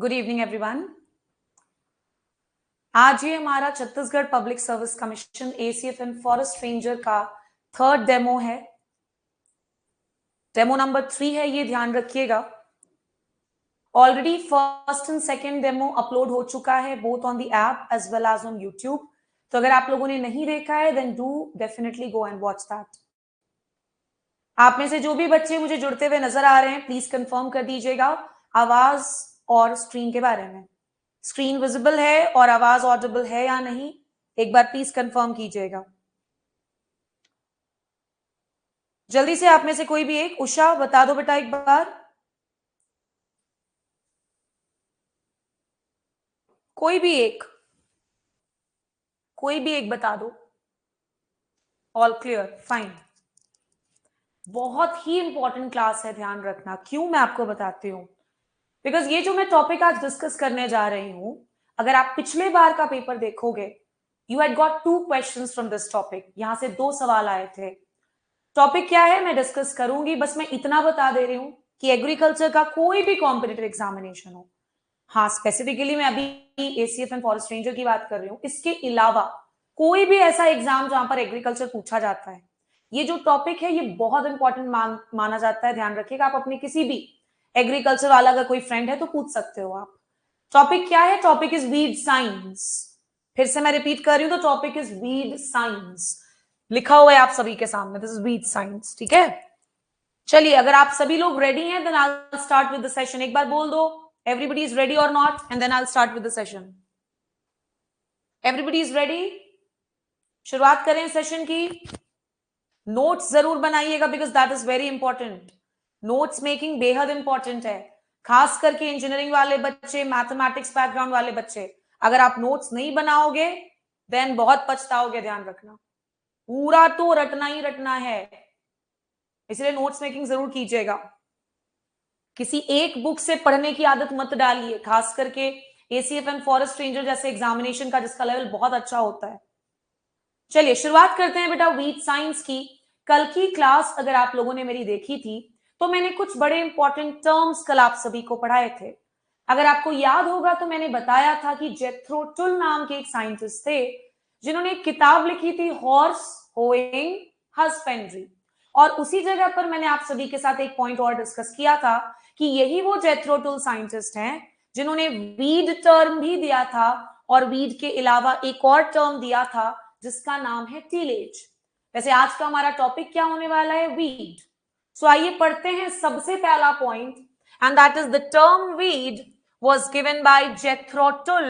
Good evening everyone. आज ये हमारा Chhattisgarh public service commission ACF and forest ranger का थर्ड डेमो है। डेमो नंबर 3 है, ये ध्यान रखिएगा। Already first and second demo upload हो चुका है both on the app as well as on YouTube. तो अगर आप लोगों ने नहीं देखा है then do definitely go and watch that. आप में से जो भी बच्चे मुझे जुड़ते हुए नजर आ रहे हैं प्लीज कंफर्म कर दीजिएगा आवाज और स्क्रीन के बारे में। स्क्रीन विजिबल है और आवाज ऑडिबल है या नहीं, एक बार प्लीज कंफर्म कीजिएगा। जल्दी से आप में से कोई भी एक, उषा बता दो बेटा एक बार। कोई भी एक, कोई भी एक बता दो। All clear, fine. बहुत ही इंपॉर्टेंट क्लास है, ध्यान रखना। क्यों, मैं आपको बताती हूं। बिकॉज ये जो मैं टॉपिक आज डिस्कस करने जा रही हूं, अगर आप पिछले बार का पेपर देखोगे, you had got 2 questions from this topic. यहां से 2 सवाल आए थे। टॉपिक क्या है मैं डिस्कस करूंगी, बस मैं इतना बता दे रही हूं कि एग्रीकल्चर का कोई भी कॉम्पिटिटिव एग्जामिनेशन हो, हाँ स्पेसिफिकली मैं अभी एसीएफ एंड फॉरेस्ट रेंजर की बात कर रही हूं, इसके अलावा कोई भी ऐसा एग्जाम जहां पर एग्रीकल्चर पूछा जाता है, ये जो टॉपिक है ये बहुत इंपॉर्टेंट माना जाता है। ध्यान रखिएगा। आप अपने किसी भी एग्रीकल्चर वाला अगर कोई फ्रेंड है तो पूछ सकते हो आप। टॉपिक क्या है? Topic is weed science. फिर से मैं रिपीट कर रही हूं, तो टॉपिक इज वीड साइंस। लिखा हुआ है आप सभी के सामने, दिस इज वीड साइंस। ठीक है, चलिए अगर आप सभी लोग रेडी हैं then I will start with the session. एक बार बोल दो everybody is ready or not, and then I'll start with the session. Everybody is ready? शुरुआत करें सेशन की। नोट्स जरूर बनाइएगा because that is very important. Notes making बेहद इंपॉर्टेंट है, खास करके इंजीनियरिंग वाले बच्चे, मैथमेटिक्स बैकग्राउंड वाले बच्चे। अगर आप नोट्स नहीं बनाओगे देन बहुत पछताओगे। ध्यान रखना, पूरा तो रटना ही रटना है, इसलिए नोट्स मेकिंग जरूर कीजिएगा। किसी एक बुक से पढ़ने की आदत मत डालिए, खास करके एसीएफ एंड फॉरेस्ट रेंजर जैसे एग्जामिनेशन का जिसका लेवल बहुत अच्छा होता है। चलिए शुरुआत करते हैं बेटा वीड साइंस की। कल की क्लास अगर आप लोगों ने मेरी देखी थी तो मैंने कुछ बड़े इंपॉर्टेंट टर्म्स कल आप सभी को पढ़ाए थे। अगर आपको याद होगा तो मैंने बताया था कि जेथ्रो टुल नाम के एक साइंटिस्ट थे जिन्होंने एक किताब लिखी थी हॉर्स होइंग हस्बेंड्री, और उसी जगह पर मैंने आप सभी के साथ एक पॉइंट और डिस्कस किया था कि यही वो जेथ्रो टुल साइंटिस्ट हैं जिन्होंने वीड टर्म भी दिया था, और वीड के अलावा एक और टर्म दिया था जिसका नाम है टीलेज। वैसे आज का हमारा टॉपिक क्या होने वाला है? वीड। सो आइए पढ़ते हैं सबसे पहला point, and that is the term weed was given by Jethro Tull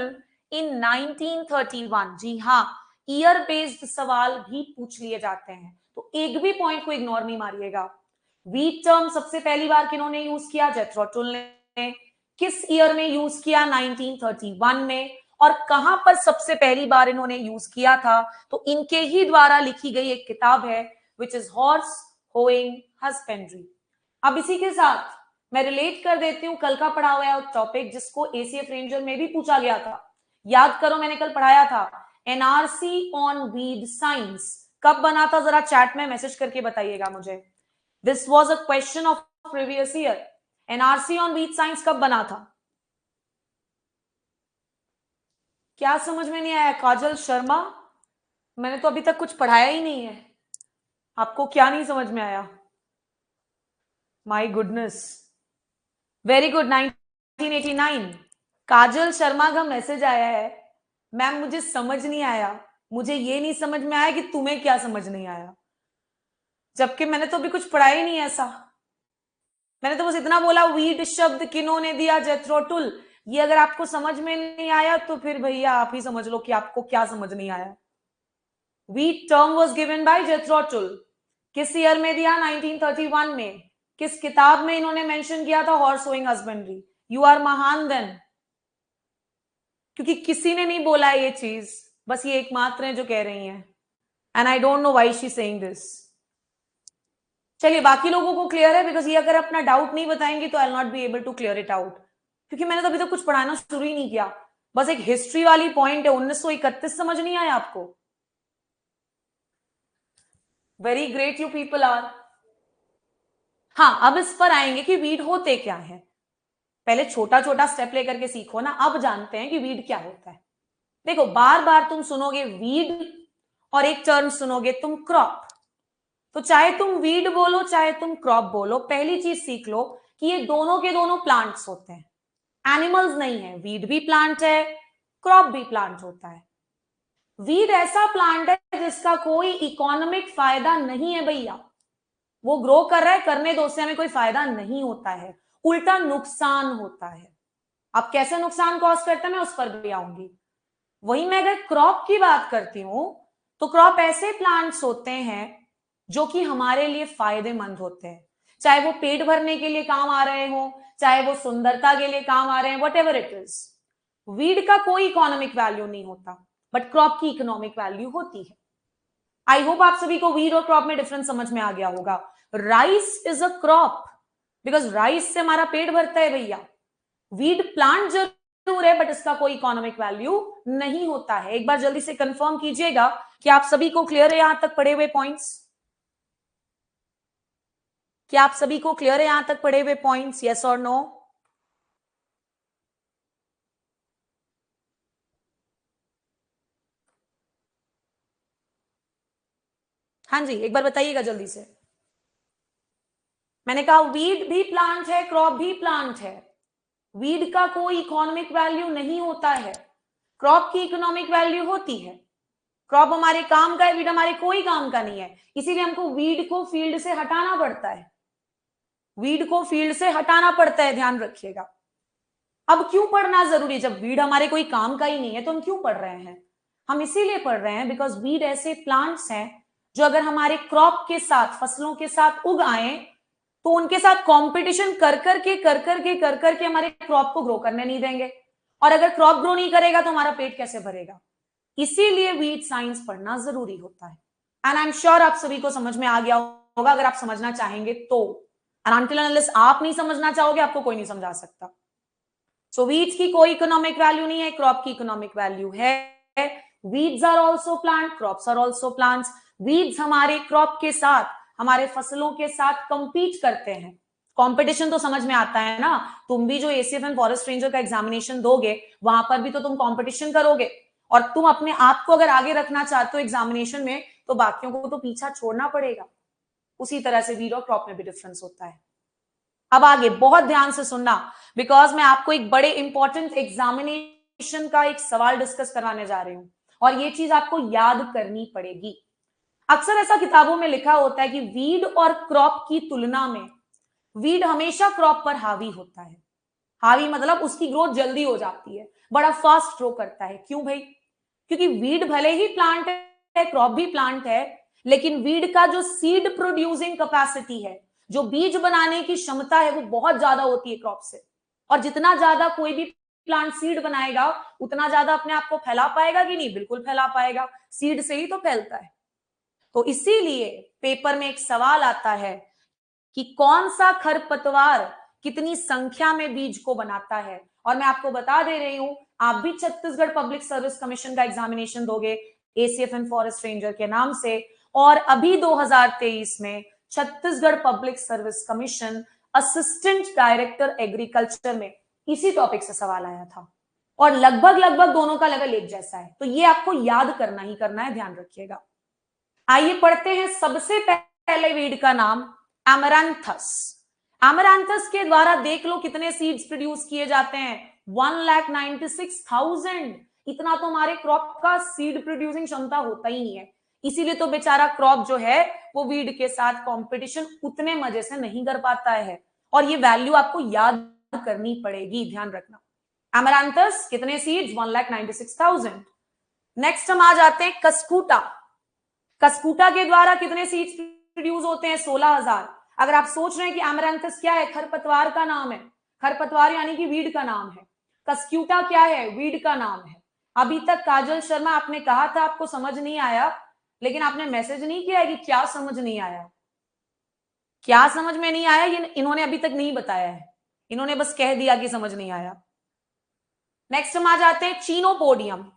in 1931। जी हाँ, ईयर बेस्ड सवाल भी पूछ लिए जाते हैं, तो एक भी पॉइंट को इग्नोर नहीं मारिएगा। वीड टर्म सबसे पहली बार किन्होंने यूज किया? जेथ्रो टुल ने। किस ईयर में यूज किया? 1931 में। और कहां पर सबसे पहली बार इन्होंने यूज किया था? तो इनके ही द्वारा लिखी गई एक किताब है which is horse hoeing husbandry. अब इसी के साथ मैं रिलेट कर देती हूं कल का पढ़ा हुआ टॉपिक जिसको एसीएफ रेंजर में भी पूछा गया था। याद करो, मैंने कल पढ़ाया था एनआरसी ऑन वीड साइंस। कब बना था जरा चैट में मैसेज करके बताइएगा मुझे। This was a question of previous year. NRC on weed science कब बना था? क्या समझ में नहीं आया? काजल शर्मा, मैंने तो अभी तक कुछ पढ़ाया ही नहीं है, आपको क्या नहीं समझ में आया? My goodness, very good, 1989। काजल शर्मा का मैसेज आया है, मैम मुझे समझ नहीं आया। मुझे ये नहीं समझ में आया कि तुम्हें क्या समझ नहीं आया, जबकि मैंने तो अभी कुछ पढ़ाया ही नहीं ऐसा। मैंने तो बस इतना बोला वीड शब्द किन्होंने दिया? Jethro tool. ये अगर आपको समझ में नहीं आया तो फिर भैया आप ही समझ लो कि आपको क्या समझ नहीं आया। Wheat term was given by Jethro tool. किस ईयर में दिया? 1931 में। किस किताब में इन्होंने मेंशन किया था? Horse hoeing husbandry. You are महान देन, क्योंकि किसी ने नहीं बोला ये चीज, बस ये एकमात्र है जो कह रही हैं, and I don't know why she saying this. चलिए बाकी लोगों को क्लियर है, बिकॉज ये अगर अपना डाउट नहीं बताएंगे तो I will not be able to clear it out, क्योंकि मैंने तो अभी तक कुछ पढ़ाना शुरू ही नहीं किया। बस एक हिस्ट्री वाली पॉइंट है 1931, समझ नहीं आया आपको? Very great you people are. हाँ अब इस पर आएंगे कि वीड होते क्या है। पहले छोटा छोटा स्टेप लेकर के सीखो ना, अब जानते हैं कि वीड क्या होता है। देखो बार बार तुम सुनोगे वीड और एक टर्म सुनोगे तुम क्रॉप, तो चाहे तुम वीड बोलो चाहे तुम क्रॉप बोलो, पहली चीज सीख लो कि ये दोनों के दोनों प्लांट्स होते हैं, एनिमल्स नहीं है। वीड भी प्लांट है, क्रॉप भी प्लांट होता है। वीड ऐसा प्लांट है जिसका कोई इकोनॉमिक फायदा नहीं है भैया, वो ग्रो कर रहा है, करने दो, उससे हमें कोई फायदा नहीं होता है, उल्टा नुकसान होता है। अब कैसे नुकसान कॉज करता है मैं उस पर भी आऊंगी। वही मैं अगर क्रॉप की बात करती हूं तो क्रॉप ऐसे प्लांट्स होते हैं जो कि हमारे लिए फायदेमंद होते हैं, चाहे वो पेट भरने के लिए काम आ रहे हो, चाहे वो सुंदरता के लिए काम आ रहे हैं, what ever it is. Weed का कोई इकोनॉमिक वैल्यू नहीं होता, बट क्रॉप की इकोनॉमिक वैल्यू होती है। आई होप आप सभी को वीड और क्रॉप में डिफरेंस समझ में आ गया होगा। Rice is a crop because rice से हमारा पेट भरता है भैया। वीड प्लांट जरूर है बट इसका कोई इकोनॉमिक वैल्यू नहीं होता है। एक बार जल्दी से कंफर्म कीजिएगा कि आप सभी को क्लियर है यहां तक पढ़े हुए पॉइंट्स, क्या आप सभी को क्लियर है यहां तक पढ़े हुए पॉइंट्स, यस और नो? हाँ जी, एक बार बताइएगा जल्दी से। मैंने कहा वीड भी प्लांट है, क्रॉप भी प्लांट है। वीड का कोई इकोनॉमिक वैल्यू नहीं होता है, क्रॉप की इकोनॉमिक वैल्यू होती है। क्रॉप हमारे काम का है, वीड हमारे कोई काम का नहीं है, इसीलिए हमको वीड को फील्ड से हटाना पड़ता है, वीड को फील्ड से हटाना पड़ता है, ध्यान रखिएगा। अब क्यों पढ़ना जरूरी, जब वीड हमारे कोई काम का ही नहीं है तो हम क्यों पढ़ रहे हैं? हम इसीलिए पढ़ रहे हैं बिकॉज वीड ऐसे प्लांट्स हैं जो अगर हमारे क्रॉप के साथ, फसलों के साथ उग आए तो उनके साथ कंपटीशन कर करके हमारे क्रॉप को ग्रो करने नहीं देंगे, और अगर क्रॉप ग्रो नहीं करेगा तो हमारा पेट कैसे भरेगा। इसीलिए वीड साइंस पढ़ना जरूरी होता है। एंड आई एम श्योर आप सभी को समझ में आ गया होगा अगर आप समझना चाहेंगे तो, एंड अनटिल अनलेस आप नहीं समझना चाहोगे आपको कोई नहीं समझा सकता। सो वीड्स की कोई इकोनॉमिक वैल्यू नहीं है, क्रॉप की इकोनॉमिक वैल्यू है। Weeds are also plant, crops are also plants. Weeds हमारे क्रॉप के साथ, हमारे फसलों के साथ कंपीट करते हैं। कंपटीशन तो समझ में आता है ना, तुम भी जो एसीएफ एंड फॉरेस्ट रेंजर का एग्जामिनेशन दोगे वहां पर भी तो तुम कंपटीशन करोगे, और तुम अपने आप को अगर आगे रखना चाहते हो एग्जामिनेशन में तो बाकियों को तो पीछा छोड़ना पड़ेगा। उसी तरह से वीड और क्रॉप में भी डिफरेंस होता है। अब आगे बहुत ध्यान से सुनना, बिकॉज मैं आपको एक बड़े इंपॉर्टेंट एग्जामिनेशन का एक सवाल डिस्कस कराने जा रही हूं और ये चीज आपको याद करनी पड़ेगी। अक्सर ऐसा किताबों में लिखा होता है कि वीड और क्रॉप की तुलना में वीड हमेशा क्रॉप पर हावी होता है। हावी मतलब उसकी ग्रोथ जल्दी हो जाती है, बड़ा फास्ट ग्रो करता है। क्यों भाई? क्योंकि वीड भले ही प्लांट है, क्रॉप भी प्लांट है, लेकिन वीड का जो सीड प्रोड्यूसिंग कैपेसिटी है, जो बीज बनाने की क्षमता है, वो बहुत ज्यादा होती है क्रॉप से। और जितना ज्यादा कोई भी प्लांट सीड बनाएगा उतना ज्यादा अपने आप को फैला पाएगा कि नहीं? बिल्कुल फैला पाएगा, सीड से ही तो फैलता है। तो इसीलिए पेपर में एक सवाल आता है कि कौन सा खरपतवार कितनी संख्या में बीज को बनाता है। और मैं आपको बता दे रही हूं, आप भी छत्तीसगढ़ पब्लिक सर्विस कमीशन का एग्जामिनेशन दोगे एसीएफ एंड फॉरेस्ट रेंजर के नाम से, और अभी 2023 में Chhattisgarh public service commission assistant director agriculture में इसी टॉपिक से सवाल आया था, और लगभग लगभग दोनों का लेवल एक जैसा है। तो ये आपको याद करना ही करना है, ध्यान रखिएगा। आइए पढ़ते हैं सबसे पहले वीड का नाम एमरैंथस। एमरैंथस के द्वारा देख लो कितने सीड्स प्रोड्यूस किए जाते हैं, 1,96,000। इतना तो हमारे क्रॉप का सीड प्रोड्यूसिंग क्षमता होता ही नहीं है, इसीलिए तो बेचारा क्रॉप जो है वो वीड के साथ कंपटीशन उतने मजे से नहीं कर पाता है। और ये वैल्यू आपको याद करनी पड़ेगी, ध्यान रखना। एमरैंथस कितने सीड्स? 1,96,000। नेक्स्ट हम आ जाते हैं कस्कूटा। कस्कूटा के द्वारा कितने सीड्स प्रोड्यूस होते हैं? 16,000। अगर आप सोच रहे हैं कि एमरैंथस क्या है, खरपतवार का नाम है, खरपतवार यानी कि वीड का नाम है। कस्क्यूटा क्या है? वीड का नाम है। अभी तक काजल शर्मा आपने कहा था आपको समझ नहीं आया, लेकिन आपने मैसेज नहीं किया कि क्या समझ नहीं आया। क्या समझ में नहीं आया ये इन्होंने अभी तक नहीं बताया है, इन्होंने बस कह दिया कि समझ नहीं आया। नेक्स्ट हम आ जाते हैं चीनोपोडियम।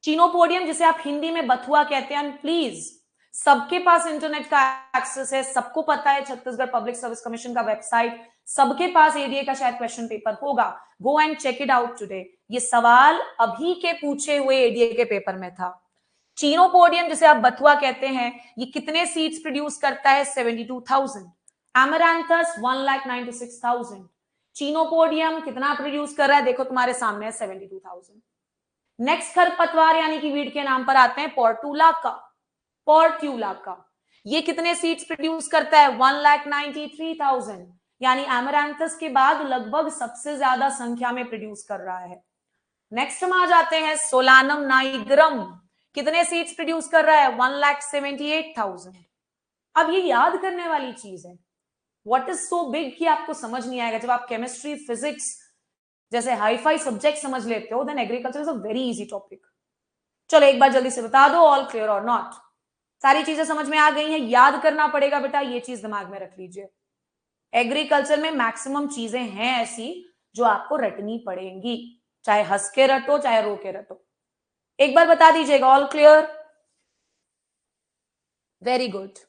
चीनोपोडियम जिसे आप हिंदी में बथुआ कहते हैं, प्लीज सबके पास इंटरनेट का एक्सेस है, सबको पता है छत्तीसगढ़ पब्लिक सर्विस कमीशन का वेबसाइट, सबके पास एडीए का शायद क्वेश्चन पेपर होगा, go and check it out today. ये सवाल अभी के पूछे हुए एडीए के पेपर में था। चीनोपोडियम जिसे आप बथुआ कहते हैं, ये कितने सीड्स प्रोड्यूस करता है? 72,000। एमरैंथस 1,96,000। चीनोपोडियम कितना प्रोड्यूस कर रहा है? देखो तुम्हारे सामने है 72,000। नेक्स्ट खरपतवार यानी कि वीड के नाम पर आते हैं पोर्टुला का। पोर्ट्यूला का ये कितने सीड्स प्रोड्यूस करता है? 1,93,000। यानी एमरैंथस के बाद लगभग सबसे ज्यादा संख्या में प्रोड्यूस कर रहा है। नेक्स्ट हम आ जाते हैं सोलानम नाइग्रम, कितने सीड्स प्रोड्यूस कर रहा है? 1,78,000। अब ये याद करने वाली चीज है, व्हाट इज सो बिग कि आपको समझ नहीं आएगा। जब आप केमिस्ट्री फिजिक्स जैसे हाईफाई सब्जेक्ट समझ लेते हो, then agriculture is a very easy topic. चलो एक बार जल्दी से बता दो, ऑल क्लियर और नॉट? सारी चीजें समझ में आ गई हैं? याद करना पड़ेगा बेटा, ये चीज दिमाग में रख लीजिए। एग्रीकल्चर में मैक्सिमम चीजें हैं ऐसी जो आपको रटनी पड़ेंगी, चाहे हंस के रटो चाहे रो के रटो। एक बार बता दीजिएगा, all clear? Very good.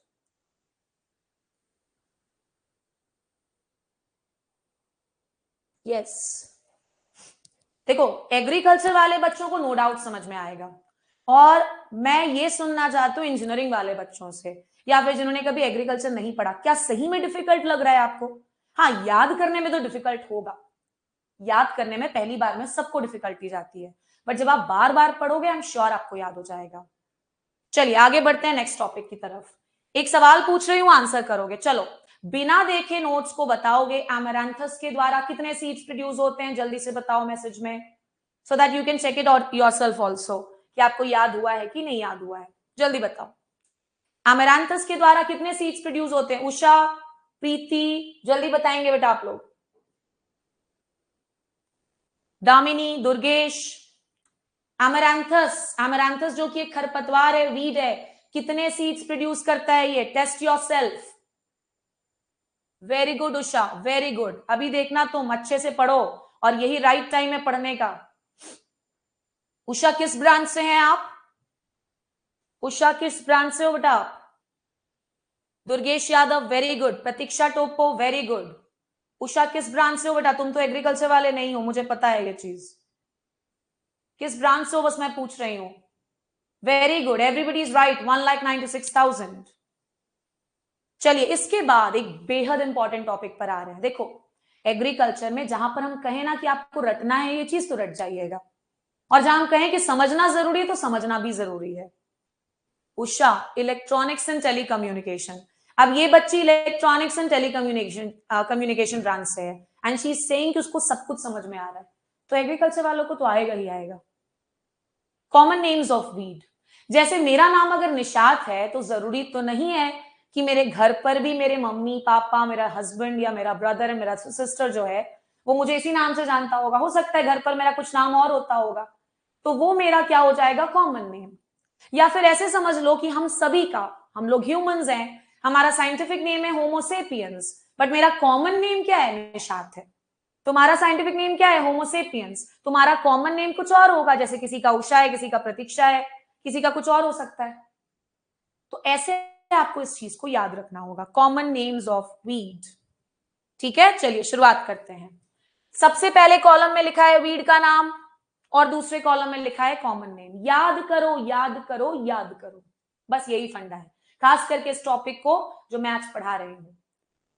Yes, देखो एग्रीकल्चर वाले बच्चों को नो डाउट समझ में आएगा, और मैं ये सुनना चाहती हूँ इंजीनियरिंग वाले बच्चों से, या फिर जिन्होंने कभी एग्रीकल्चर नहीं पढ़ा, क्या सही में डिफिकल्ट लग रहा है आपको? हाँ, याद करने में तो डिफिकल्ट होगा, याद करने में पहली बार में सबको डिफिकल्टी जाती है, बट जब आप बार बार पढ़ोगे आई एम श्योर आपको याद हो जाएगा। चलिए आगे बढ़ते हैं नेक्स्ट टॉपिक की तरफ। एक सवाल पूछ रही हूं, आंसर करोगे। चलो, बिना देखे नोट्स को बताओगे, एमरैंथस के द्वारा कितने सीड्स प्रोड्यूस होते हैं? जल्दी से बताओ मैसेज में, so that you can check it out yourself also कि आपको याद हुआ है कि नहीं याद हुआ है। जल्दी बताओ, एमरैंथस के द्वारा कितने सीड्स प्रोड्यूस होते हैं? उषा, प्रीति, जल्दी बताएंगे बेटा आप लोग। दामिनी, दुर्गेश। एमरैंथस, एमरैंथस जो कि एक खरपतवार है, वीड है, कितने सीड्स प्रोड्यूस करता है ये? Test yourself. Very good Usha, very good. अभी देखना तुम अच्छे से पढ़ो, और यही राइट टाइम है पढ़ने का। उषा किस ब्रांच से हैं आप? उषा किस ब्रांच से हो बेटा? Durgesh Yadav, very good. Pratiksha Topo, very good. Usha किस ब्रांच से हो बेटा? तुम तो एग्रीकल्चर वाले नहीं हो, मुझे पता है ये चीज। किस ब्रांच से हो बस मैं पूछ रही हूं। Very good, everybody is right, 1,96,000। चलिए इसके बाद एक बेहद इंपॉर्टेंट टॉपिक पर आ रहे हैं। देखो एग्रीकल्चर में जहां पर हम कहें ना कि आपको रटना है ये चीज, तो रट जाइएगा, और जहां हम कहें कि समझना जरूरी है तो समझना भी जरूरी है। Usha, electronics and telecommunication. अब ये बच्ची इलेक्ट्रॉनिक्स एंड कम्युनिकेशन ब्रांच से है, एंड शी इज सेइंग कि उसको सब कुछ समझ में आ रहा है, तो एग्रीकल्चर वालों को तो आएगा ही आएगा। कॉमन नेम्स ऑफ वीड, जैसे मेरा नाम अगर निशात है तो जरूरी तो नहीं है कि मेरे घर पर भी मेरे मम्मी पापा, मेरा हस्बैंड या मेरा ब्रदर है, मेरा सिस्टर जो है वो मुझे इसी नाम से जानता होगा। हो सकता है घर पर मेरा कुछ नाम और होता होगा, तो वो मेरा क्या हो जाएगा? Common name. या फिर ऐसे समझ लो कि हम सभी का, हम लोग ह्यूमंस हैं, हमारा साइंटिफिक नेम है होमोसेपियंस, बट मेरा कॉमन नेम क्या है? निशात है। तुम्हारा साइंटिफिक नेम क्या है? होमोसेपियंस। तुम्हारा कॉमन नेम कुछ और होगा, जैसे किसी का उषा है, किसी का प्रतीक्षा है, किसी का कुछ और हो सकता है। तो ऐसे आपको इस चीज को याद रखना होगा, कॉमन नेम्स ऑफ वीड। ठीक है, चलिए शुरुआत करते हैं। सबसे पहले कॉलम में लिखा है वीड का नाम, और दूसरे कॉलम में लिखा है कॉमन नेम। याद करो याद करो याद करो, बस यही फंडा है, खास करके इस टॉपिक को जो मैं आज पढ़ा रही हूं।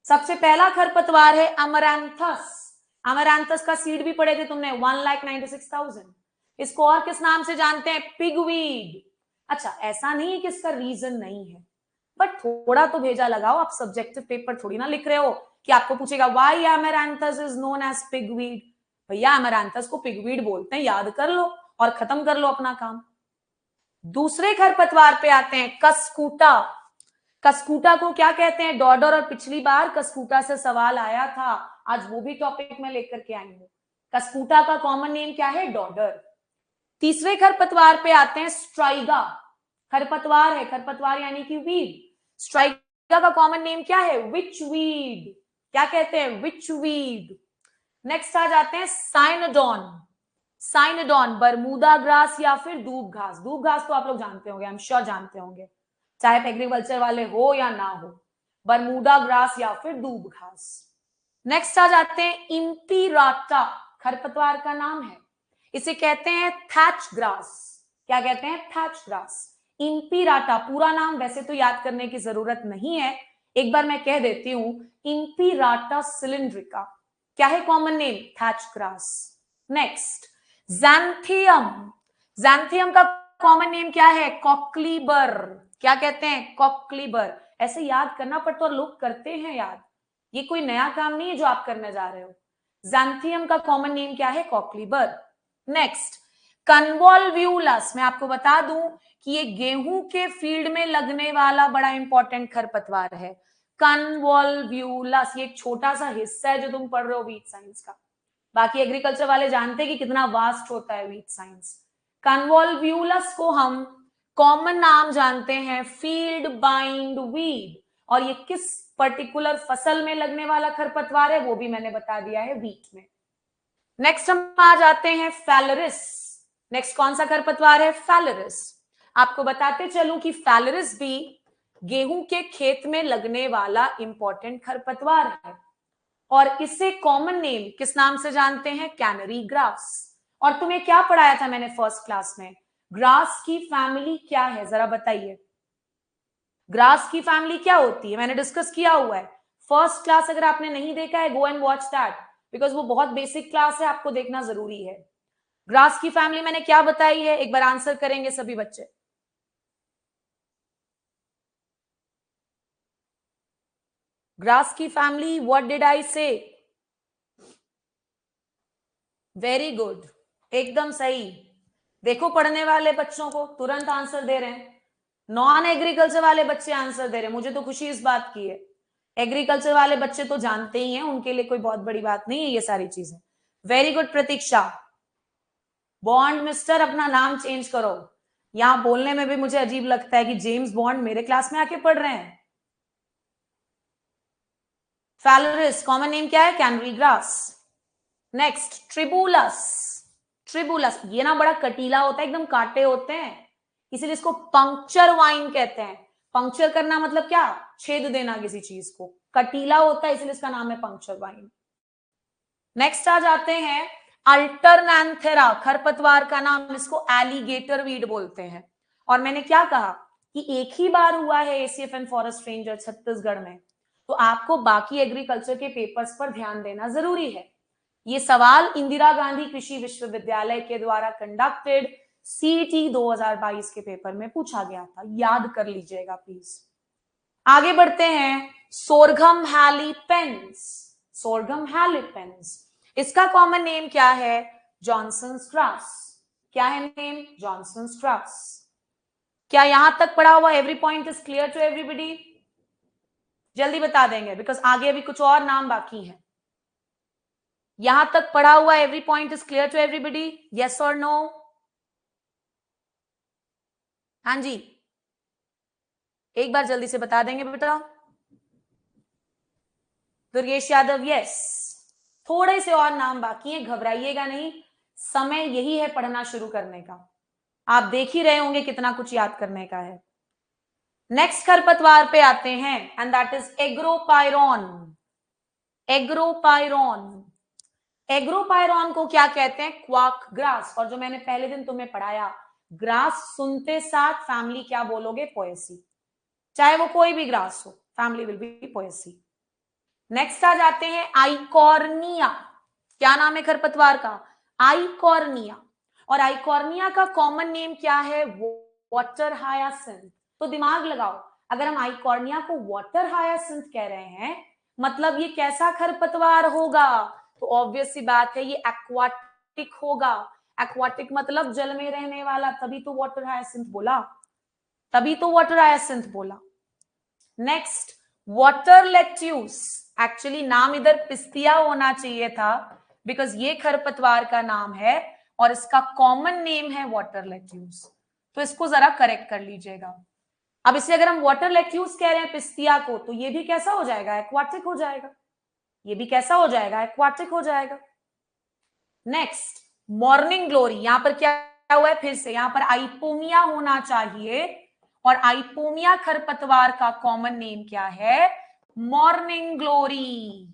सबसे पहला खरपतवार है अमरैंथस। अमरैंथस का सीड भी पढ़े थे तुमने, 1,96,000। इसको और किस नाम से जानते हैं? पिगवीड। अच्छा, ऐसा नहीं है कि इसका रीजन नहीं है, बट थोड़ा तो भेजा लगाओ, आप सब्जेक्टिव पेपर थोड़ी ना लिख रहे हो कि आपको पूछेगा why amaranthus is known as pigweed. भैया अमरैंथस को पिगवीड बोलते हैं, याद कर लो और खत्म कर लो अपना काम। दूसरे खरपतवार पे आते हैं, कसकूटा। कसकूटा को क्या कहते हैं? डॉडर। और पिछली बार कसकूटा से सवाल आया था, आज वो भी टॉपिक में लेकर के आई हूं। कसकूटा का कॉमन नेम क्या है? डॉडर। तीसरे खरपतवार पे आते हैं, स्ट्राइगा। खरपतवार है, खरपतवार यानी कि वीड। स्ट्राइगा का कॉमन नेम क्या है? विच वीड। क्या कहते हैं? विच वीड। नेक्स्ट आ जाते हैं साइनोडॉन। साइनोडॉन, बरमूदा ग्रास या फिर दूब घास। दूब घास तो आप लोग जानते होंगे, आई एम श्योर जानते होंगे। चाहे एग्रीकल्चर वाले हो या ना हो, बरमूडा ग्रास या फिर दूब घास। नेक्स्ट आ जाते हैं इम्पीराटा, खरपतवार का नाम है, इसे कहते हैं थैच ग्रास। क्या कहते हैं? Thatch grass. इम्पीराटा पूरा नाम वैसे तो याद करने की जरूरत नहीं है, एक बार मैं कह देती हूं, इम्पीराटा सिलिंड्रिका। क्या है common name? Thatch grass. Next xanthium, xanthium का कॉमन नेम क्या है? कॉकलीबर। क्या कहते हैं? कॉकलीबर। ऐसे याद करना पड़ता और लोग करते हैं याद, ये कोई नया काम नहीं है जो आप करने जा रहे हो। ज़ैंथियम का कॉमन नेम क्या है? कॉकलीबर। नेक्स्ट कन्वोल्व्यूलस, मैं आपको बता दूं कि ये गेहूं के फील्ड में लगने वाला बड़ा इंपॉर्टेंट खरपतवार है। कन्वोल्व्यूलस ये एक छोटा सा हिस्सा है जो तुम पढ़ रहे हो वीट साइंस का, बाकी एग्रीकल्चर वाले जानते हैं कि कितना वास्ट होता है वीट साइंस। कन्वोल्व्यूलस को हम कॉमन नाम जानते हैं फील्ड बाइंड वीड, और ये किस पर्टिकुलर फसल में लगने वाला खरपतवार है वो भी मैंने बता दिया है, वीट में। नेक्स्ट हम आ जाते हैं फैलरिस। नेक्स्ट कौन सा खरपतवार है? फैलरिस। आपको बताते चलूं कि फैलरिस भी गेहूं के खेत में लगने वाला इंपॉर्टेंट खरपतवार है, और इसे कॉमन नेम किस नाम से जानते हैं? Canary grass. और तुम्हें क्या पढ़ाया था मैंने फर्स्ट क्लास में? ग्रास की फैमिली क्या है, जरा बताइए। ग्रास की फैमिली क्या होती है? मैंने डिस्कस किया हुआ है फर्स्ट क्लास, अगर आपने नहीं देखा है गो एंड वॉच दैट, बिकॉज वो बहुत बेसिक क्लास है, आपको देखना जरूरी है। ग्रास की फैमिली मैंने क्या बताई है, एक बार आंसर करेंगे सभी बच्चे। ग्रास की फैमिली, व्हाट डिड आई से? वेरी गुड, एकदम सही। देखो पढ़ने वाले बच्चों को तुरंत आंसर दे रहे हैं, नॉन एग्रीकल्चर वाले बच्चे आंसर दे रहे हैं, मुझे तो खुशी इस बात की है। एग्रीकल्चर वाले बच्चे तो जानते ही हैं, उनके लिए कोई बहुत बड़ी बात नहीं है ये सारी चीजें। वेरी गुड प्रतीक्षा। बॉन्ड मिस्टर अपना नाम चेंज करो, यहां बोलने में भी मुझे अजीब लगता है कि जेम्स बॉन्ड मेरे क्लास में आके पढ़ रहे हैं। फैलरिस कॉमन नेम क्या है? Canary grass. Next Tribulus, Tribulus ये ना बड़ा कटीला होता है, एकदम कांटे होते हैं, इसीलिए इसको पंक्चर वाइन कहते हैं। पंक्चर करना मतलब क्या? छेद देना किसी चीज को, कटीला होता है इसलिए इसका नाम है पंक्चर वाइन। नेक्स्ट आ जाते हैं अल्टरनैंथेरा, खरपतवार का नाम, इसको एलिगेटर वीड बोलते हैं। और मैंने क्या कहा कि एक ही बार हुआ है एसीएफएन फॉरेस्ट रेंजर छत्तीसगढ़ में, तो आपको बाकी एग्रीकल्चर के पेपर्स पर ध्यान देना जरूरी है। ये सवाल इंदिरा गांधी कृषि विश्वविद्यालय के द्वारा कंडक्टेड सीटी 2022 के पेपर में पूछा गया था, याद कर लीजिएगा प्लीज। आगे बढ़ते हैं सोरघम हैलीपेंस, सोरघम हैलीपेंस, इसका कॉमन नेम क्या है? Johnson's grass. क्या है नेम? Johnson's grass. क्या यहां तक पढ़ा हुआ every point is clear to everybody? जल्दी बता देंगे बिकॉज आगे अभी कुछ और नाम बाकी है। यहां तक पढ़ा हुआ every point is clear to everybody? Yes और नो? हाँ जी, एक बार जल्दी से बता देंगे बेटा। दुर्गेश यादव यस। थोड़े से और नाम बाकी हैं, घबराइएगा नहीं, समय यही है पढ़ना शुरू करने का, आप देख ही रहे होंगे कितना कुछ याद करने का है। नेक्स्ट खरपतवार पे आते हैं एंड दैट इज एग्रोपायरॉन। एग्रोपायरॉन, एग्रोपायरॉन को क्या कहते हैं? Quack grass. और जो मैंने पहले दिन तुम्हें पढ़ाया, ग्रास सुनते साथ फैमिली क्या बोलोगे? पोएसी। चाहे वो कोई भी ग्रास हो, family will be poaceae. Next आ जाते हैं आइकॉर्निया। क्या नाम है खरपतवार का? आइकॉर्निया। और आइकॉर्निया का कॉमन नेम क्या है? Water hyacinth. तो दिमाग लगाओ, अगर हम आइकॉर्निया को वाटर हायासिंथ कह रहे हैं, मतलब ये कैसा खरपतवार होगा? तो ऑब्वियस सी बात है ये एक्वाटिक होगा। एक्वाटिक मतलब जल में रहने वाला, तभी तो वाटर हायासिंथ बोला, तभी तो वाटर हायासिंथ बोला। नेक्स्ट वाटर लेट्यूस, एक्चुअली नाम इधर पिस्तिया होना चाहिए था बिकॉज ये खरपतवार का नाम है और इसका कॉमन नेम है वाटर लेट्यूस, तो इसको जरा करेक्ट कर लीजिएगा। अब इसे अगर हम वाटर लेट्यूस कह रहे हैं पिस्तिया को, तो ये भी कैसा हो जाएगा? एक्वाटिक हो जाएगा। ये भी कैसा हो जाएगा? एक्वाटिक हो जाएगा। नेक्स्ट मॉर्निंग ग्लोरी, यहां पर क्या हुआ है? फिर से यहां पर आइपोमिया होना चाहिए और आइपोमिया खरपतवार का कॉमन नेम क्या है? Morning glory.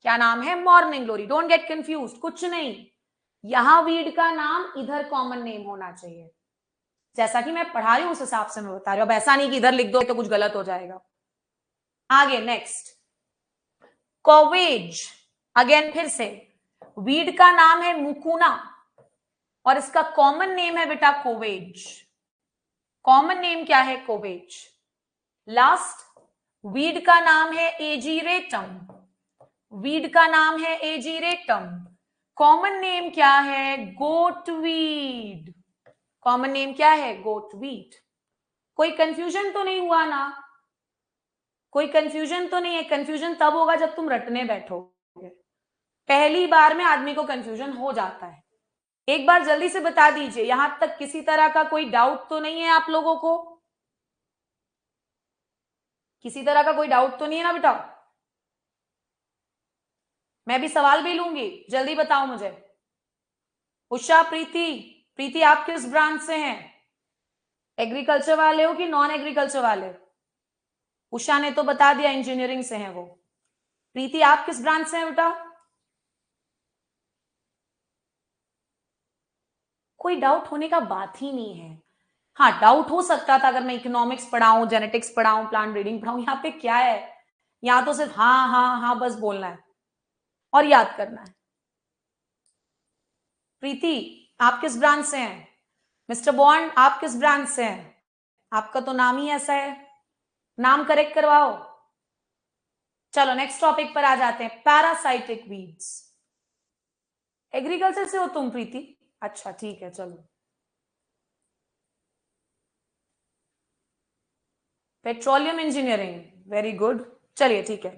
क्या नाम है? Morning glory. Don't get confuse, कुछ नहीं, यहां वीड का नाम, इधर कॉमन नेम होना चाहिए। जैसा कि मैं पढ़ा रही हूं उस हिसाब से मैं बता रही हूं, अब ऐसा नहीं कि इधर लिख दो तो कुछ गलत हो जाएगा। आगे नेक्स्ट, कोवेज। अगेन फिर से, वीड का नाम है मुकुना और इसका कॉमन नेम है बेटा कोवेज। कॉमन नेम क्या है? कोवेज। लास्ट, वीड का नाम है एजीरेटम। वीड का नाम है एजीरेटम, कॉमन नेम क्या है? गोटवीड। कॉमन नेम क्या है? गोटवीड। कोई कंफ्यूजन तो नहीं हुआ ना? कोई कंफ्यूजन तो नहीं है? कंफ्यूजन तब होगा जब तुम रटने बैठोगे, पहली बार में आदमी को कंफ्यूजन हो जाता है। एक बार जल्दी से बता दीजिए, यहां तक किसी तरह का कोई डाउट तो नहीं है आप लोगों को? किसी तरह का कोई डाउट तो नहीं है ना बेटा? मैं भी सवाल भी लूंगी, जल्दी बताओ मुझे। उषा, प्रीति, प्रीति आप किस ब्रांच से हैं? एग्रीकल्चर वाले हो कि नॉन एग्रीकल्चर वाले? उषा ने तो बता दिया इंजीनियरिंग से हैं वो। प्रीति आप किस ब्रांच से हैं बेटा? कोई डाउट होने का बात ही नहीं है। हाँ, डाउट हो सकता था अगर मैं इकोनॉमिक्स पढ़ाऊं, जेनेटिक्स पढ़ाऊं, प्लांट ब्रीडिंग पढ़ाऊं। यहाँ पे क्या है, यहाँ तो सिर्फ हाँ हाँ हाँ बस बोलना है और याद करना है। प्रीति आप किस ब्रांच से हैं? मिस्टर बॉन्ड आप किस ब्रांच से हैं? आपका तो नाम ही ऐसा है, नाम करेक्ट करवाओ। चलो नेक्स्ट टॉपिक पर आ जाते हैं, पैरासाइटिक वीड्स। एग्रीकल्चर से हो तुम प्रीति? अच्छा ठीक है, चलो। Petroleum engineering, very good. चलिए ठीक है,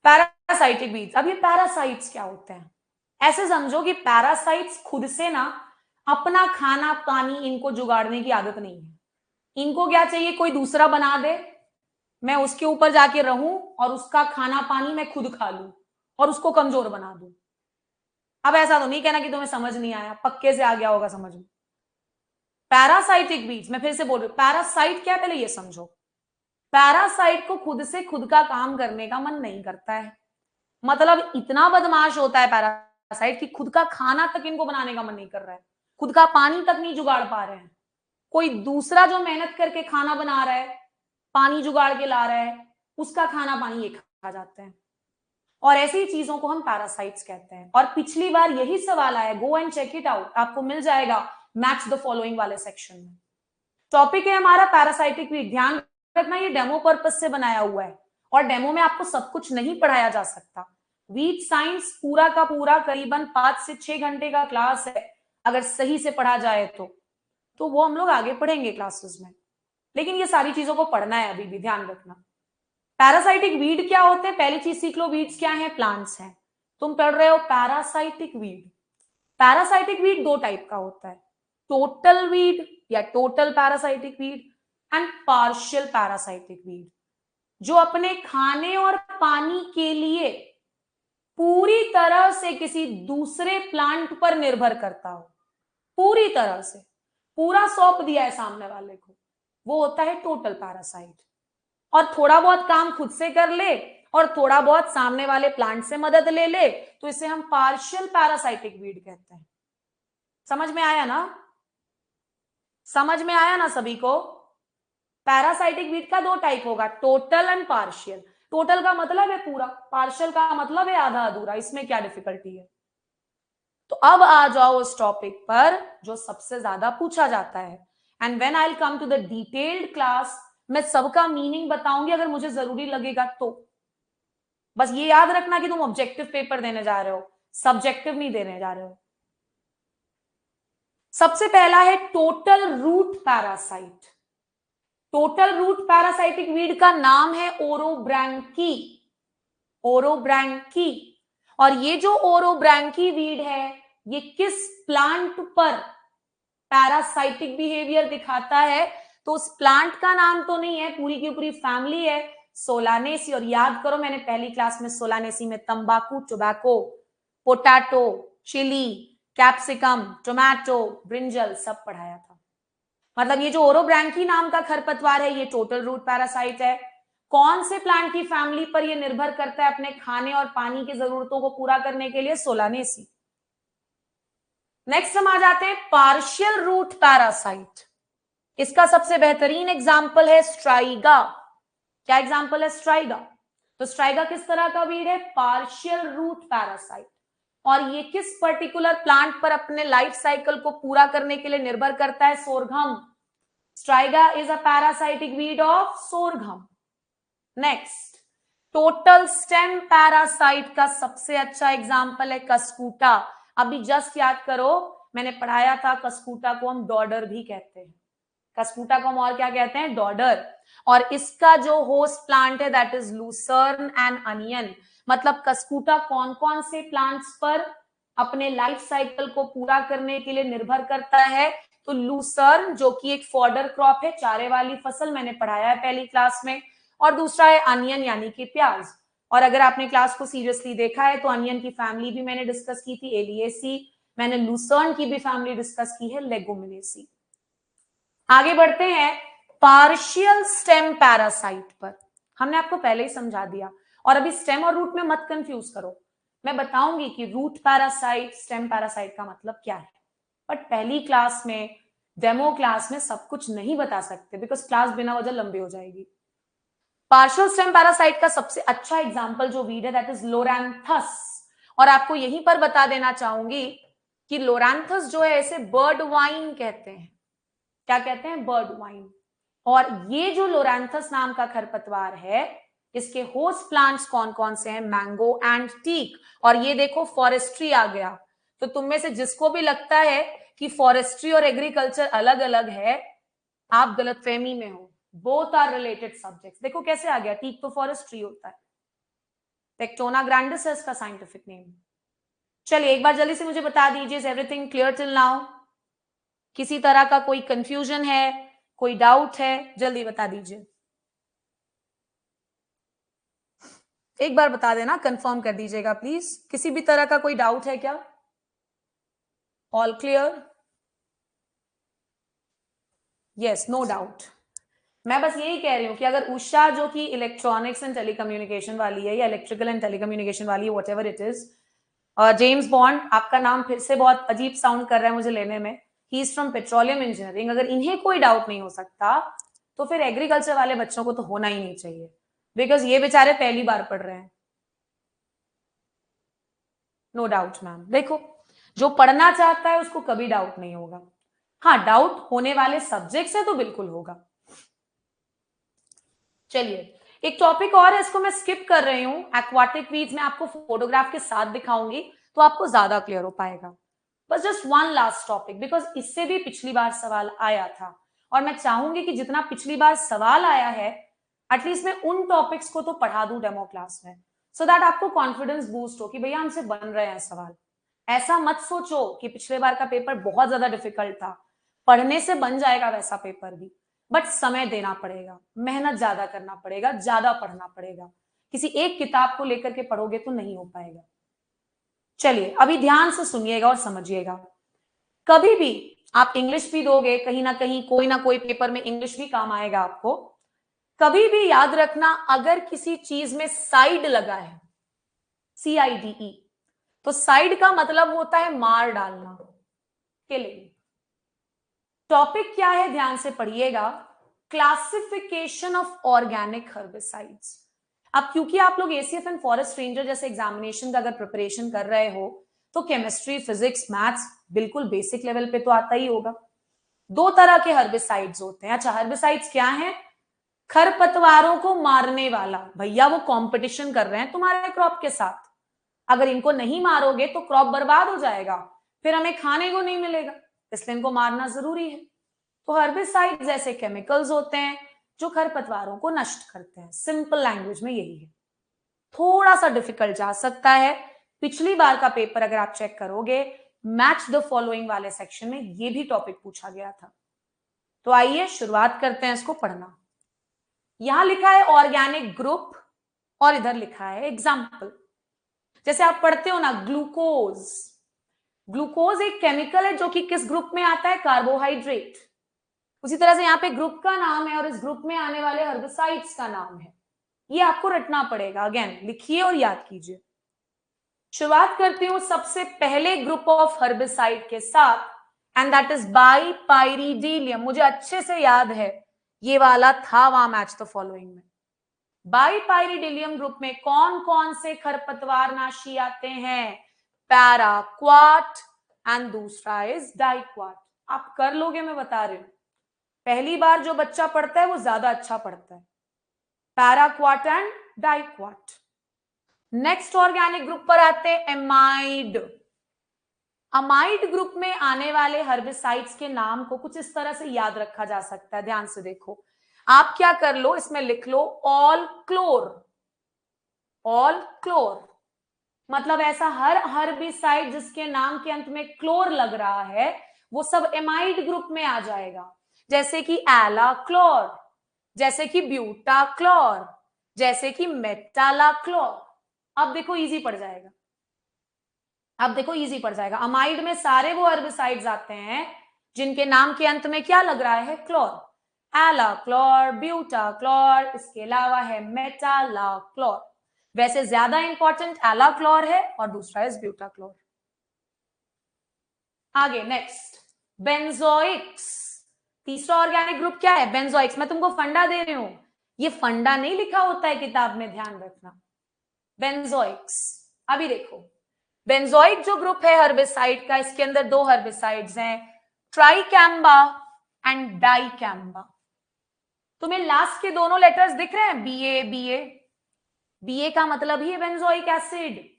पैरासाइटिक वीड्स। अब ये पैरासाइट्स क्या होते हैं? ऐसे समझो कि पैरासाइट्स खुद से ना अपना खाना पानी इनको जुगाड़ने की आदत नहीं है। इनको क्या चाहिए? कोई दूसरा बना दे, मैं उसके ऊपर जाके रहूं और उसका खाना पानी मैं खुद खा लूं और उसको कमजोर बना दूं। अब ऐसा तो नहीं कहना कि तुम्हें समझ नहीं आया, पक्के से आ गया होगा समझ में। पैरासाइटिक वीड्स, मैं फिर से बोल रही हूं, पैरासाइट क्या, पहले ये समझो। पैरासाइट को खुद से खुद का काम करने का मन नहीं करता है। मतलब इतना बदमाश होता है पैरासाइट कि खुद का खाना तक इनको बनाने का मन नहीं कर रहा है, खुद का पानी तक नहीं जुगाड़ पा रहे हैं। कोई दूसरा जो मेहनत करके खाना बना रहा है, पानी जुगाड़ के ला रहा है, उसका खाना पानी ये खा जाते हैं। और ऐसी चीजों को हम पैरासाइट्स कहते हैं। और पिछली बार यही सवाल आया, go and check it out, आपको मिल जाएगा मैच द फॉलोइंग वाले सेक्शन में। टॉपिक है हमारा पैरासाइटिक वीड। ध्यान रखना ये डेमो पर्पज से बनाया हुआ है और डेमो में आपको सब कुछ नहीं पढ़ाया जा सकता। वीड साइंस पूरा का पूरा करीबन 5 से 6 घंटे का क्लास है, अगर सही से पढ़ा जाए तो वो हम लोग आगे पढ़ेंगे क्लासेस में, लेकिन ये सारी चीजों को पढ़ना है, अभी भी ध्यान रखना। पैरासाइटिक वीड क्या होते हैं, पहली चीज सीख लो, वीड्स क्या है? प्लांट्स हैं। तुम पढ़ रहे हो पैरासाइटिक वीड। पैरासाइटिक वीड दो टाइप का होता है, टोटल वीड या total parasitic weed and partial parasitic weed, जो अपने खाने और पानी के लिए पूरी तरह से किसी दूसरे प्लांट पर निर्भर करता हो, पूरी तरह से, पूरा सौंप दिया है सामने वाले को, वो होता है टोटल पैरासाइट। और थोड़ा बहुत काम खुद से कर ले और थोड़ा बहुत सामने वाले प्लांट से मदद ले ले तो इसे हम पार्शियल पैरासाइटिक वीड कहते हैं। समझ में आया ना? समझ में आया ना सभी को? पैरासाइटिक वीड का दो टाइप होगा, टोटल एंड पार्शियल। टोटल का मतलब है पूरा, पार्शियल का मतलब है आधा अधूरा। इसमें क्या डिफिकल्टी है? तो अब आ जाओ उस टॉपिक पर जो सबसे ज्यादा पूछा जाता है। And when I will come to the detailed class, मैं सबका मीनिंग बताऊंगी अगर मुझे जरूरी लगेगा तो। बस ये याद रखना कि तुम ऑब्जेक्टिव पेपर देने जा रहे हो, सब्जेक्टिव नहीं देने जा रहे हो। सबसे पहला है total root parasite. Total root parasitic weed का नाम है ओरोब्रैंकी। ओरोब्रैंकी। और ये जो ओरोब्रैंकी वीड है, ये किस प्लांट पर पैरासाइटिक बिहेवियर दिखाता है? तो उस प्लांट का नाम तो नहीं है, पूरी की पूरी फैमिली है, सोलानेसी। और याद करो मैंने पहली क्लास में सोलानेसी में तंबाकू, tobacco, potato, chilli, capsicum, tomato, brinjal सब पढ़ाया था। मतलब ये जो ओरोब्रैंकी नाम का खरपतवार है ये टोटल रूट पैरासाइट है। कौन से प्लांट की फैमिली पर ये निर्भर करता है अपने खाने और पानी की जरूरतों को पूरा करने के लिए? सोलानेसी। नेक्स्ट हम आ जाते हैं पार्शियल रूट पैरासाइट। इसका सबसे बेहतरीन एग्जाम्पल है स्ट्राइगा। क्या एग्जाम्पल है? स्ट्राइगा। तो स्ट्राइगा किस तरह का वीड है? Partial root parasite. और ये किस पर्टिकुलर प्लांट पर अपने लाइफ साइकिल को पूरा करने के लिए निर्भर करता है? सोरघम। Striga is a parasitic weed of सोरघम। Next, total stem parasite का सबसे अच्छा एग्जाम्पल है कस्कूटा। अभी जस्ट याद करो, मैंने पढ़ाया था कस्कूटा को हम डॉडर भी कहते हैं। कस्कूटा को हम और क्या कहते हैं? डॉडर। और इसका जो होस्ट प्लांट है that is lucerne and onion. मतलब कस्कूटा कौन कौन से प्लांट्स पर अपने लाइफ साइकिल को पूरा करने के लिए निर्भर करता है? तो लूसर्न जो कि एक फॉडर क्रॉप है, चारे वाली फसल, मैंने पढ़ाया है पहली क्लास में। और दूसरा है अनियन यानी कि प्याज। और अगर आपने क्लास को सीरियसली देखा है तो अनियन की फैमिली भी मैंने डिस्कस की थी, एलिएसी। मैंने लूसर्न की भी फैमिली डिस्कस की है, लेगुमिनेसी। आगे बढ़ते हैं पार्शियल स्टेम पैरासाइट पर। हमने आपको पहले ही समझा दिया। और अभी स्टेम और रूट में मत कंफ्यूज करो, मैं बताऊंगी कि रूट पैरासाइट स्टेम पैरासाइट का मतलब क्या है। बट पहली क्लास में, डेमो क्लास में सब कुछ नहीं बता सकते बिकॉज क्लास बिना वजह लंबी हो जाएगी। पार्शियल स्टेम पैरासाइट का सबसे अच्छा एग्जाम्पल जो वीड है दैट इज लोरैंथस। और आपको यहीं पर बता देना चाहूंगी कि लोरैंथस जो है इसे बर्ड वाइन कहते हैं। क्या कहते हैं? Bird wine. और ये जो लोरैंथस नाम का खरपतवार है इसके होस्ट प्लांट्स कौन कौन से हैं? Mango and teak. और ये देखो फॉरेस्ट्री आ गया। तो तुम में से जिसको भी लगता है कि फॉरेस्ट्री और एग्रीकल्चर अलग अलग है, आप गलतफहमी में हो। Both are related subjects. देखो कैसे आ गया, टीक तो फॉरेस्ट्री होता है। टेक्टोना ग्रैंडिस है इसका साइंटिफिक नेम। चलिए एक बार जल्दी से मुझे बता दीजिए, is everything clear till now? किसी तरह का कोई कंफ्यूजन है, कोई डाउट है? जल्दी बता दीजिए, एक बार बता देना, कंफर्म कर दीजिएगा प्लीज। किसी भी तरह का कोई डाउट है क्या? All clear? Yes, no doubt. मैं बस यही कह रही हूं कि अगर उषा जो कि इलेक्ट्रॉनिक्स एंड टेलीकम्युनिकेशन वाली है या इलेक्ट्रिकल एंड टेलीकम्युनिकेशन वाली है, what ever it is, James bond, आपका नाम फिर से बहुत अजीब साउंड कर रहा है मुझे लेने में, he is from petroleum engineering, अगर इन्हें कोई डाउट नहीं हो सकता तो फिर एग्रीकल्चर वाले बच्चों को तो होना ही नहीं चाहिए बिकॉज ये बेचारे पहली बार पढ़ रहे हैं। No doubt ma'am. देखो, जो पढ़ना चाहता है उसको कभी डाउट नहीं होगा। हाँ, डाउट होने वाले सब्जेक्ट्स है तो बिल्कुल होगा। चलिए एक टॉपिक और है, इसको मैं स्किप कर रही हूं, एक्वाटिक वीड्स में आपको फोटोग्राफ के साथ दिखाऊंगी तो आपको ज्यादा क्लियर हो पाएगा। बस just one last topic, because इससे भी पिछली बार सवाल आया था और मैं चाहूंगी कि जितना पिछली बार सवाल आया है एटलीस्ट मैं उन टॉपिक्स को तो पढ़ा दूं डेमो क्लास में, सो दैट आपको कॉन्फिडेंस बूस्ट हो कि भैया हमसे बन रहे हैं सवाल। ऐसा मत सोचो कि पिछले बार का पेपर बहुत ज्यादा डिफिकल्ट था, पढ़ने से बन जाएगा वैसा पेपर भी, बट समय देना पड़ेगा, मेहनत ज्यादा करना पड़ेगा, ज्यादा पढ़ना पड़ेगा। किसी एक किताब को लेकर के पढ़ोगे तो नहीं हो पाएगा। चलिए अभी ध्यान से सुनिएगा और समझिएगा। कभी भी आप इंग्लिश भी दोगे, कहीं ना कहीं कोई ना कोई पेपर में इंग्लिश भी काम आएगा आपको, कभी भी याद रखना अगर किसी चीज में साइड लगा है, CIDE, तो साइड का मतलब होता है मार डालना, किलिंग। टॉपिक क्या है ध्यान से पढ़िएगा, क्लासिफिकेशन ऑफ ऑर्गेनिक हर्बिसाइड्स। अब क्योंकि आप लोग ACF एंड फॉरेस्ट रेंजर जैसे एग्जामिनेशन का अगर प्रिपरेशन कर रहे हो तो केमिस्ट्री, फिजिक्स, मैथ्स बिल्कुल बेसिक लेवल पे तो आता ही होगा। दो तरह के हर्बिसाइड्स होते हैं। अच्छा, हर्बिसाइड्स क्या हैं? खरपतवारों को मारने वाला। भैया वो कंपटीशन कर रहे हैं तुम्हारे क्रॉप के साथ, अगर इनको नहीं मारोगे तो क्रॉप बर्बाद हो जाएगा, फिर हमें खाने को नहीं मिलेगा, इसलिए इनको मारना जरूरी है। तो हर्बिसाइड्स ऐसे केमिकल्स होते हैं जो खरपतवारों को नष्ट करते हैं। सिंपल लैंग्वेज में यही है। थोड़ा सा डिफिकल्ट जा सकता है, पिछली बार का पेपर अगर आप चेक करोगे मैच द फॉलोइंग वाले सेक्शन में ये भी टॉपिक पूछा गया था। तो आइए शुरुआत करते हैं इसको पढ़ना। यहां लिखा है ऑर्गेनिक ग्रुप और इधर लिखा है एग्जाम्पल। जैसे आप पढ़ते हो ना ग्लूकोज, ग्लूकोज एक केमिकल है जो कि किस ग्रुप में आता है? कार्बोहाइड्रेट। उसी तरह से यहाँ पे ग्रुप का नाम है और इस ग्रुप में आने वाले हर्बिसाइड्स का नाम है, ये आपको रटना पड़ेगा। अगेन लिखिए और याद कीजिए। शुरुआत करती हूं सबसे पहले ग्रुप ऑफ हर्बिसाइड के साथ, एंड दैट इज बाइपाइरिडिलियम। मुझे अच्छे से याद है, ये वाला था वहां मैच द फॉलोइंग में। बाइपाइरिडिलियम ग्रुप में कौन कौन से खरपतवारनाशी आते हैं? पैराक्वाट एंड दूसरा इज डाइक्वाट। आप कर लोगे, मैं बता रही हूं। पहली बार जो बच्चा पढ़ता है वो ज्यादा अच्छा पढ़ता है। Paraquat and diquat. Next organic group पर आते हैं एमाइड। अमाइड ग्रुप में आने वाले हर्बिसाइड्स के नाम को कुछ इस तरह से याद रखा जा सकता है। ध्यान से देखो, आप क्या कर लो, इसमें लिख लो ऑल क्लोर। ऑल क्लोर मतलब ऐसा हर हर्बिसाइड जिसके नाम के अंत में क्लोर लग रहा है वो सब एमाइड ग्रुप में आ जाएगा। जैसे कि एलाक्लोर, जैसे कि ब्यूटाक्लोर, जैसे कि मेटालाक्लोर। अब देखो इजी पड़ जाएगा। अब देखो इजी पड़ जाएगा। अमाइड में सारे वो हर्बिसाइड्स आते हैं जिनके नाम के अंत में क्या लग रहा है? क्लोर। एलाक्लोर, ब्यूटाक्लोर, इसके अलावा है मेटालाक्लोर। वैसे ज्यादा इंपॉर्टेंट एलाक्लोर है और दूसरा है ब्यूटाक्लोर। आगे नेक्स्ट बेंजोइक्स। तीसरा ऑर्गेनिक ग्रुप क्या है? बेंजोइक्स। मैं तुमको फंडा दे रही हूं, ये फंडा नहीं लिखा होता है किताब में, ध्यान रखना। बेंजोइक्स। अभी देखो, बेंजोइक जो ग्रुप है हर्बिसाइड का, इसके अंदर दो हर्बिसाइड्स हैं, ट्राइकैम्बा एंड डाइकैम्बा। तुम्हें लास्ट के दोनों लेटर्स दिख रहे हैं? BA BA. बीए का मतलब ही है बेंजोइक एसिड,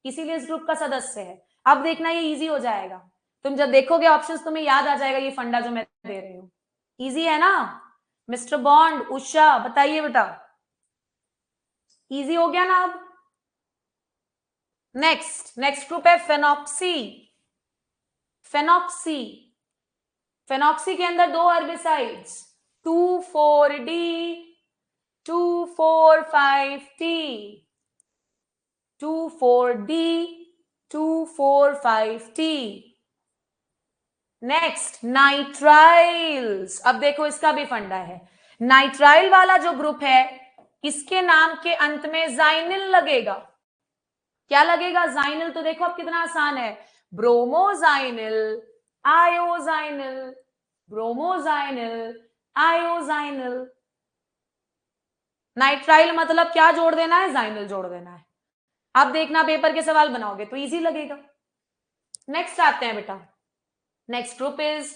इसीलिए इस ग्रुप का सदस्य है। अब देखना ये इजी हो जाएगा। तुम जब देखोगे ऑप्शंस तुम्हें याद आ जाएगा ये फंडा जो मैं दे रही हूं। इजी है ना? मिस्टर बॉन्ड, उषा, बताइए बेटा, इजी हो गया ना? अब नेक्स्ट ग्रुप है फेनॉक्सी। फेनॉक्सी, फेनॉक्सी के अंदर दो herbicides 2,4-D, 2,4,5-T, 2,4-D, 2,4,5-T। Next nitriles. अब देखो इसका भी फंडा है। नाइट्राइल वाला जो ग्रुप है इसके नाम के अंत में जाइनिल लगेगा। क्या लगेगा? जाइनिल। तो देखो अब कितना आसान है, ब्रोमोजाइनिल, आयोजाइनिल, ब्रोमोजाइनिल, आयोजाइनिल। नाइट्राइल मतलब क्या जोड़ देना है? जाइनिल जोड़ देना है। अब देखना पेपर के सवाल बनाओगे तो इजी लगेगा। नेक्स्ट आते हैं बेटा, नेक्स्ट ग्रुप इज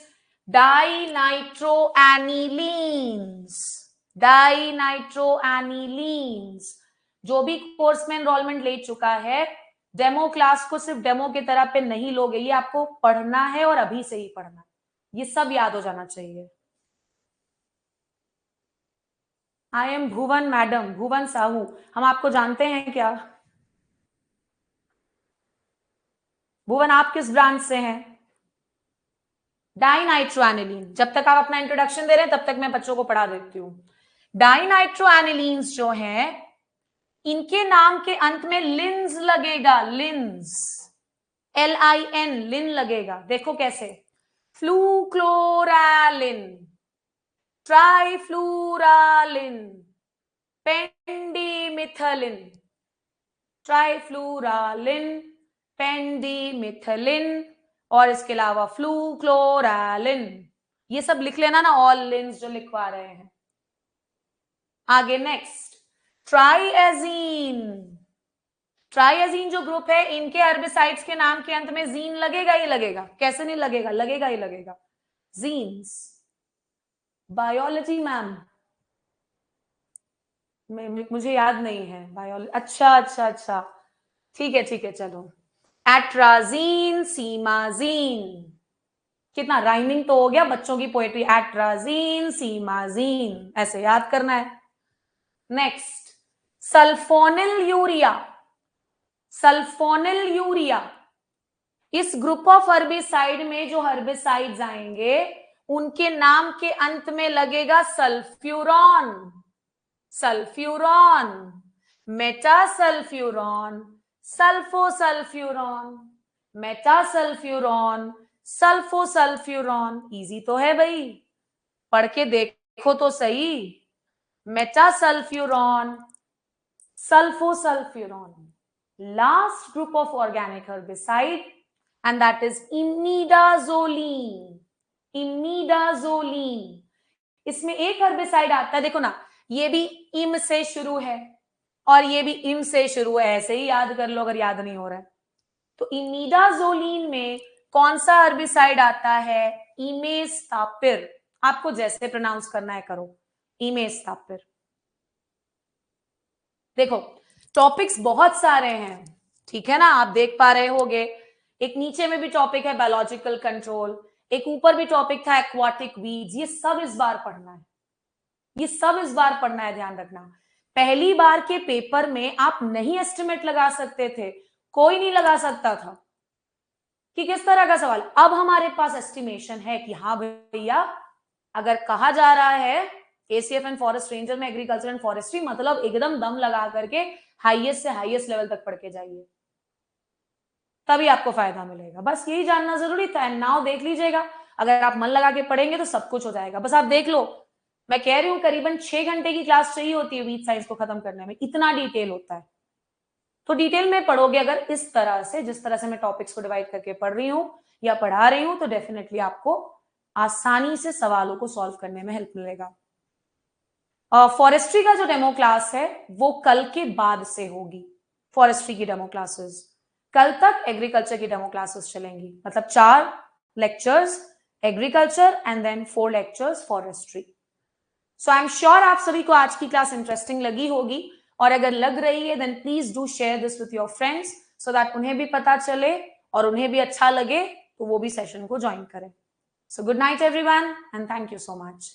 डाइनाइट्रोएनिलीन्स। डाइनाइट्रोएनिलीन्स। जो भी कोर्स में एनरोलमेंट ले चुका है, डेमो क्लास को सिर्फ डेमो की तरह पे नहीं लोगे, ये आपको पढ़ना है और अभी से ही पढ़ना है। ये सब याद हो जाना चाहिए। आई एम भुवन मैडम, भुवन साहू। हम आपको जानते हैं क्या? भुवन आप किस ब्रांच से हैं? डाइनाइट्रोएनिलीन। जब तक आप अपना इंट्रोडक्शन दे रहे हैं तब तक मैं बच्चों को पढ़ा देती हूं। डाइनाइट्रोएनिलीन्स जो हैं इनके नाम के अंत में लिन्स लगेगा। लिन्स, LIN, लिन लगेगा। देखो कैसे, फ्लूक्लोरालिन, ट्राइफ्लूरालिन, पेंडिमिथलिन, ट्राइफ्लूरालिन, पेंडिमिथलिन और इसके अलावा फ्लूक्लोरालिन। ये सब लिख लेना ना, ऑल लिन्स जो लिखवा रहे हैं। आगे नेक्स्ट ट्राइएजीन। ट्राइएजीन जो ग्रुप है इनके हर्बिसाइड्स के नाम के अंत में जीन लगेगा ही लगेगा। कैसे नहीं लगेगा? लगेगा ही लगेगा। जीन्स। बायोलॉजी मैम, मुझे याद नहीं है बायोलॉजी। अच्छा, ठीक है चलो। एट्राजीन, सीमाजीन। कितना राइमिंग तो हो गया, बच्चों की पोएट्री। एट्राजीन, सीमाजीन, ऐसे याद करना है। Next sulphonyl urea. Sulphonyl urea, इस ग्रुप ऑफ हर्बिसाइड में जो हर्बिसाइड्स आएंगे उनके नाम के अंत में लगेगा सल्फ्यूरॉन। सल्फ्यूरॉन, मेटासल्फ्यूरॉन, सल्फोसल्फ्यूरॉन, मेटासल्फ्यूरॉन, सल्फोसल्फ्यूरॉन। इजी तो है भाई। पढ़ के देखो तो सही। मेटासल्फ्यूरॉन, sulfosulfuron, last group of organic herbicide, and that is imidazoline. imidazoline, इसमें एक हर्बिसाइड आता है, देखो ना, ये भी इम से शुरू है और ये भी इम से शुरू है, ऐसे ही याद कर लो अगर याद नहीं हो रहा है तो। इमिडाजोलिन में कौन सा हर्बिसाइड आता है? इमेस्तापिर। आपको जैसे प्रोनाउंस करना है करो, इमेस्तापिर। देखो टॉपिक्स बहुत सारे हैं, ठीक है ना, आप देख पा रहे होगे। एक नीचे में भी टॉपिक है बायोलॉजिकल कंट्रोल, एक ऊपर भी टॉपिक था एक्वाटिक वीड्स। ये सब इस बार पढ़ना है, ये सब इस बार पढ़ना है, ध्यान रखना। पहली बार के पेपर में आप नहीं एस्टिमेट लगा सकते थे, कोई नहीं लगा सकता था कि किस तरह का सवाल। अब हमारे पास एस्टिमेशन है कि हाँ भैया, अगर कहा जा रहा है एसीएफ एंड फॉरेस्ट रेंजर में एग्रीकल्चर एंड फॉरेस्ट्री, मतलब एकदम दम लगा करके हाईएस्ट से हाईएस्ट लेवल तक पढ़ के जाइए, तभी आपको फायदा मिलेगा। बस यही जानना जरूरी था। एंड नाउ देख लीजिएगा, अगर आप मन लगा के पढ़ेंगे तो सब कुछ हो जाएगा। बस आप देख लो, मैं कह रही हूं करीबन 6 घंटे की क्लास चाहिए होती है वीट साइंस को खत्म करने में, इतना डिटेल होता है। तो डिटेल में पढ़ोगे अगर इस तरह से, जिस तरह से मैं टॉपिक्स को डिवाइड करके पढ़ रही हूं या पढ़ा रही हूं, तो डेफिनेटली आपको आसानी से सवालों को सॉल्व करने में हेल्प मिलेगा। फॉरेस्ट्री का जो डेमो क्लास है वो कल के बाद से होगी। फॉरेस्ट्री की डेमो क्लासेस कल तक, एग्रीकल्चर की डेमो क्लासेस चलेंगी, मतलब 4 lectures agriculture and then 4 lectures forestry. So I am sure आप सभी को आज की क्लास इंटरेस्टिंग लगी होगी, और अगर लग रही है then please do share this with your friends so that उन्हें भी पता चले और उन्हें भी अच्छा लगे तो वो भी सेशन को ज्वाइन करें। So good night everyone and thank you so much.